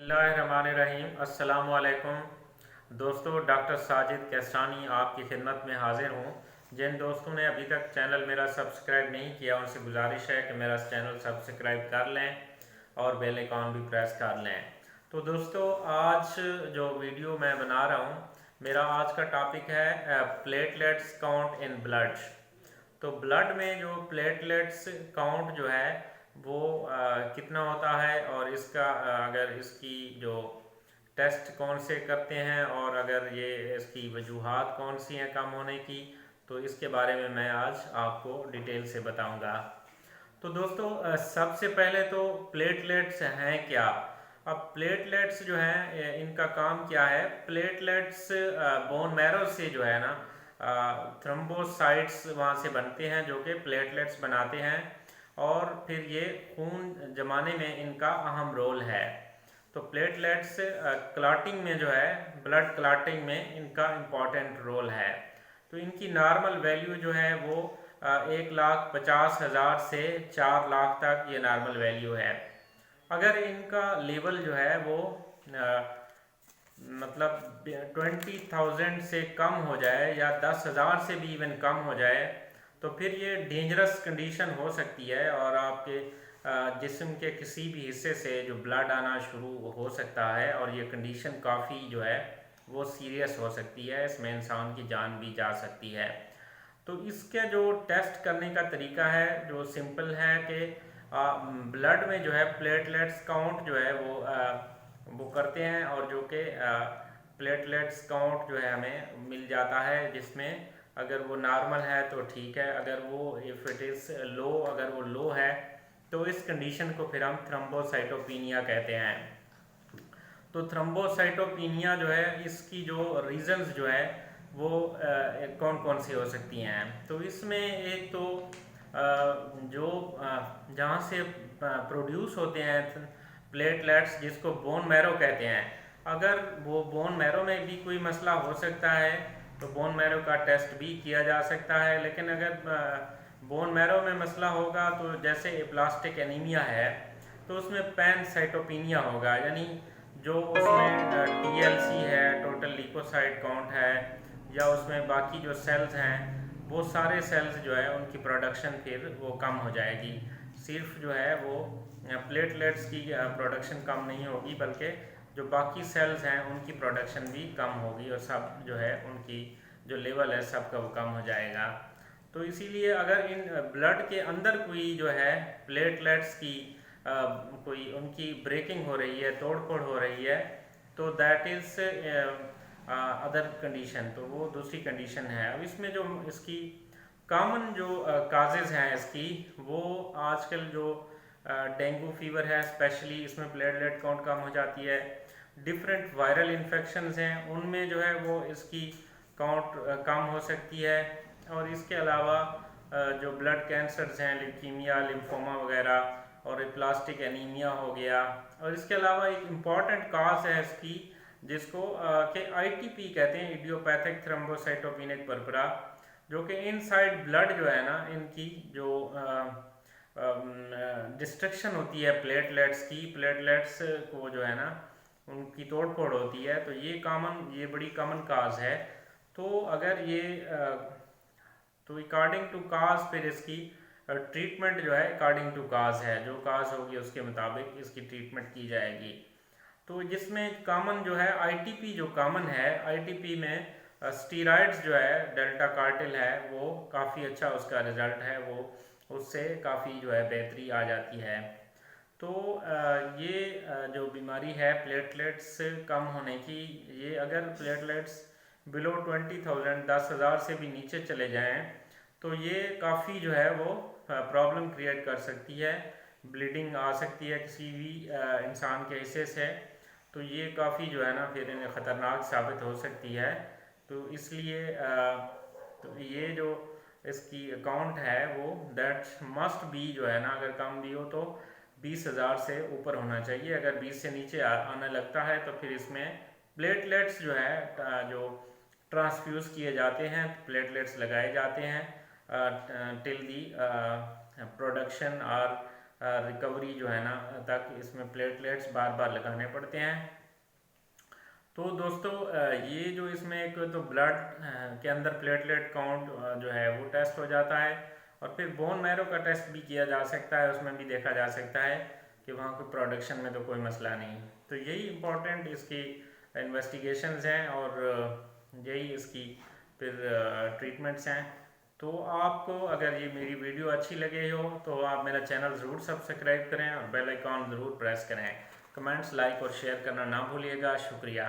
बिस्मिल्लाहिर्रहमानिर्रहीम। अस्सलाम वालेकुम दोस्तों, डॉक्टर साजिद कैसानी आपकी खिदमत में हाजिर हूँ। जिन दोस्तों ने अभी तक चैनल मेरा सब्सक्राइब नहीं किया उनसे गुजारिश है कि मेरा चैनल सब्सक्राइब कर लें और बेल आइकॉन भी प्रेस कर लें। तो दोस्तों, आज जो वीडियो मैं बना रहा हूँ, मेरा आज का टॉपिक है प्लेटलेट्स काउंट इन ब्लड। तो ब्लड में जो प्लेटलेट्स काउंट जो है वो कितना होता है, और इसका अगर इसकी जो टेस्ट कौन से करते हैं, और अगर ये इसकी वजूहात कौन सी हैं कम होने की, तो इसके बारे में मैं आज आपको डिटेल से बताऊंगा। तो दोस्तों, सबसे पहले तो प्लेटलेट्स हैं क्या। अब प्लेटलेट्स जो हैं इनका काम क्या है। प्लेटलेट्स बोन मैरो से जो है ना थ्रोम्बोसाइट्स वहाँ से बनते हैं जो कि प्लेटलेट्स बनाते हैं, और फिर ये खून जमाने में इनका अहम रोल है। तो प्लेटलेट्स क्लॉटिंग में जो है, ब्लड क्लॉटिंग में इनका इम्पॉर्टेंट रोल है। तो इनकी नॉर्मल वैल्यू जो है वो 1,50,000 से 4 लाख तक ये नॉर्मल वैल्यू है। अगर इनका लेवल जो है वो मतलब 20,000 से कम हो जाए या 10,000 से भी इवन कम हो जाए, तो फिर ये डेंजरस कंडीशन हो सकती है, और आपके जिस्म के किसी भी हिस्से से जो ब्लड आना शुरू हो सकता है, और ये कंडीशन काफ़ी जो है वो सीरियस हो सकती है। इसमें इंसान की जान भी जा सकती है। तो इसके जो टेस्ट करने का तरीका है जो सिंपल है कि ब्लड में जो है प्लेटलेट्स काउंट जो है वो करते हैं, और जो कि प्लेटलेट्स काउंट जो है हमें मिल जाता है, जिसमें अगर वो नॉर्मल है तो ठीक है, अगर वो इफ़ इट इज़ लो, अगर वो लो है तो इस कंडीशन को फिर हम थ्रोम्बोसाइटोपिनिया कहते हैं। तो थ्रोम्बोसाइटोपिनिया जो है इसकी जो रीजंस जो है वो कौन कौन सी हो सकती हैं। तो इसमें एक तो जो जहाँ से प्रोड्यूस होते हैं प्लेटलेट्स, जिसको बोन मैरो कहते हैं, अगर वो बोन मैरो में भी कोई मसला हो सकता है तो बोन मैरो का टेस्ट भी किया जा सकता है। लेकिन अगर बोन मैरो में मसला होगा तो जैसे एप्लास्टिक एनीमिया है तो उसमें पैनसाइटोपिनिया होगा, यानी जो उसमें टीएलसी है, टोटल ल्यूकोसाइट काउंट है, या उसमें बाकी जो सेल्स हैं वो सारे सेल्स जो है उनकी प्रोडक्शन फिर वो कम हो जाएगी। सिर्फ जो है वो प्लेटलेट्स की प्रोडक्शन कम नहीं होगी, बल्कि जो बाकी सेल्स हैं उनकी प्रोडक्शन भी कम होगी, और सब जो है उनकी जो लेवल है सबका वो कम हो जाएगा। तो इसीलिए अगर इन ब्लड के अंदर कोई जो है प्लेटलेट्स की कोई उनकी ब्रेकिंग हो रही है, तोड़ फोड़ हो रही है, तो दैट इज़ अदर कंडीशन, तो वो दूसरी कंडीशन है। अब इसमें जो इसकी कॉमन जो काजेज़ हैं इसकी, वो आजकल जो डेंगू फीवर है स्पेशली, इसमें प्लेटलेट काउंट कम हो जाती है। डिफरेंट वायरल इन्फेक्शंस हैं उनमें जो है वो इसकी काउंट कम हो सकती है। और इसके अलावा जो ब्लड कैंसर्स हैं, ल्यूकीमिया, लिम्फोमा वगैरह, और प्लास्टिक एनीमिया हो गया। और इसके अलावा एक इम्पॉर्टेंट काज है इसकी, जिसको कि आईटीपी कहते हैं, इडियोपैथिक थ्रोम्बोसाइटोपेनिक परपरा, जो कि इनसाइड ब्लड जो है ना इनकी जो डिस्ट्रक्शन होती है प्लेटलेट्स की, प्लेटलेट्स को जो है ना उनकी तोड़ फोड़ होती है, तो ये बड़ी कॉमन काज है। तो अगर ये तो अकॉर्डिंग टू काज फिर इसकी ट्रीटमेंट जो है अकॉर्डिंग टू काज है, जो काज होगी उसके मुताबिक इसकी ट्रीटमेंट की जाएगी। तो जिसमें कॉमन जो है आईटीपी, जो कॉमन है आईटीपी में स्टीरॉइड्स जो है, डेल्टा कार्टिल है, वो काफ़ी अच्छा उसका रिजल्ट है, वो उससे काफ़ी जो है बेहतरी आ जाती है। तो ये जो बीमारी है प्लेटलेट्स कम होने की, ये अगर प्लेटलेट्स बिलो 20,000 10,000 से भी नीचे चले जाएं तो ये काफ़ी जो है वो प्रॉब्लम क्रिएट कर सकती है। ब्लीडिंग आ सकती है किसी भी इंसान के हिस्से से, तो ये काफ़ी जो है ना फिर इन्हें ख़तरनाक साबित हो सकती है। तो इसलिए तो ये जो इसकी अकाउंट है वो दैट मस्ट बी जो है ना, अगर कम भी हो तो 20,000 से ऊपर होना चाहिए। अगर 20 से नीचे आने लगता है तो फिर इसमें प्लेटलेट्स जो है जो ट्रांसफ्यूज़ किए जाते हैं, प्लेटलेट्स लगाए जाते हैं टिल दी प्रोडक्शन और रिकवरी जो है ना तक इसमें प्लेटलेट्स बार बार लगाने पड़ते हैं। तो दोस्तों ये जो इसमें एक तो ब्लड के अंदर प्लेटलेट काउंट जो है वो टेस्ट हो जाता है, और फिर बोन मैरो का टेस्ट भी किया जा सकता है, उसमें भी देखा जा सकता है कि वहाँ कोई प्रोडक्शन में तो कोई मसला नहीं। तो यही इम्पोर्टेंट इसकी इन्वेस्टिगेशंस हैं और यही इसकी फिर ट्रीटमेंट्स हैं। तो आपको अगर ये मेरी वीडियो अच्छी लगे हो तो आप मेरा चैनल ज़रूर सब्सक्राइब करें और बेल आइकॉन ज़रूर प्रेस करें। कमेंट्स, लाइक और शेयर करना ना भूलिएगा। शुक्रिया।